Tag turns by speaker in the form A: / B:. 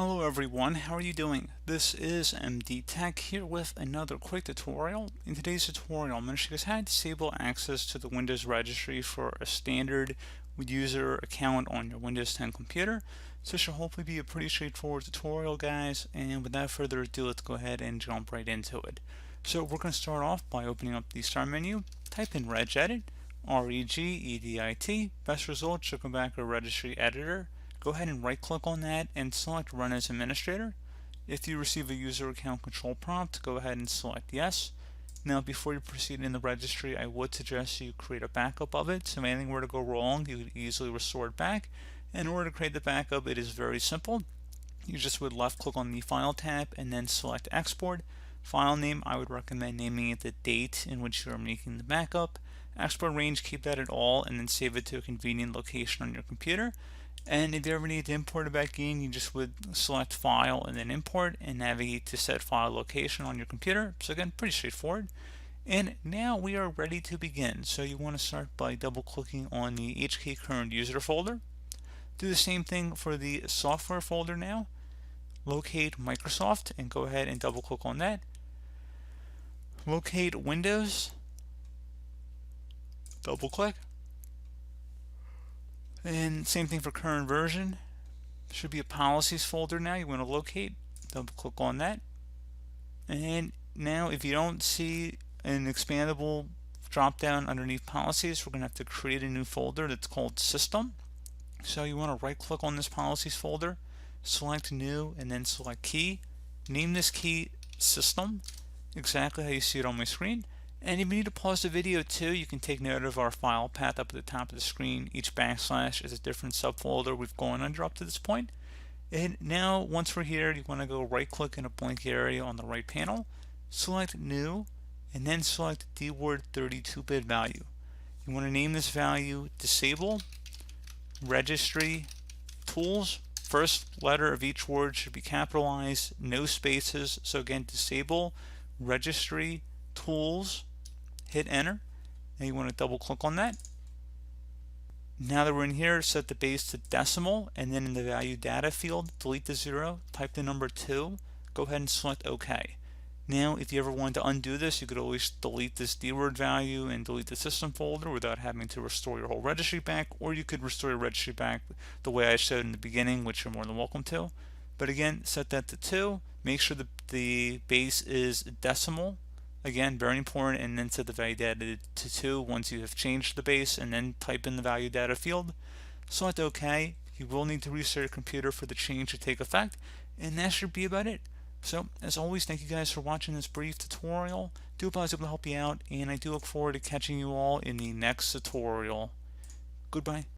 A: Hello everyone, how are you doing? This is MD Tech here with another quick tutorial. In today's tutorial, I'm going to show you guys how to disable access to the Windows Registry for a standard user account on your Windows 10 computer. So this should hopefully be a pretty straightforward tutorial, guys, and without further ado, let's go ahead and jump right into it. So we're going to start off by opening up the Start menu, type in regedit, regedit. Best result should come back a registry editor. Go ahead and right click on that and select Run as Administrator. If you receive a user account control prompt, go ahead and select Yes. Now before you proceed in the registry, I would suggest you create a backup of it, so if anything were to go wrong, you could easily restore it back. In order to create the backup, it is very simple. You just would left click on the File tab and then select Export. File name, I would recommend naming it the date in which you are making the backup. Export range, keep that at all and then save it to a convenient location on your computer. And if you ever need to import it back in, you just would select File and then Import and navigate to set file location on your computer. So again, pretty straightforward. And now we are ready to begin. So you want to start by double clicking on the HK current user folder. Do the same thing for the software folder now. Locate Microsoft and go ahead and double click on that. Locate Windows, double click. And same thing for current version. There should be a policies folder now you want to locate. Double click on that. And now if you don't see an expandable drop down underneath policies, we're going to have to create a new folder that's called System. So you want to right click on this policies folder, select New, and then select Key. Name this key System, exactly how you see it on my screen. And if you need to pause the video too, you can take note of our file path up at the top of the screen. Each backslash is a different subfolder we've gone under up to this point. And now once we're here, you want to go right click in a blank area on the right panel, select New, and then select dword 32-bit value. You want to name this value Disable Registry Tools. First letter of each word should be capitalized, no spaces. So again, Disable Registry Tools. Hit enter, and you want to double click on that. Now that we're in here, set the base to decimal, and then in the value data field, delete the 0, type the number 2, go ahead and select OK. Now if you ever wanted to undo this, you could always delete this dword value and delete the system folder without having to restore your whole registry back, or you could restore your registry back the way I showed in the beginning, which you're more than welcome to. But again, set that to 2, make sure that the base is decimal. Again, very important, and then set the value data to 2 once you have changed the base, and then type in the value data field. Select OK. You will need to restart your computer for the change to take effect, and that should be about it. So, as always, thank you guys for watching this brief tutorial. Do hope I was able to help you out, and I do look forward to catching you all in the next tutorial. Goodbye.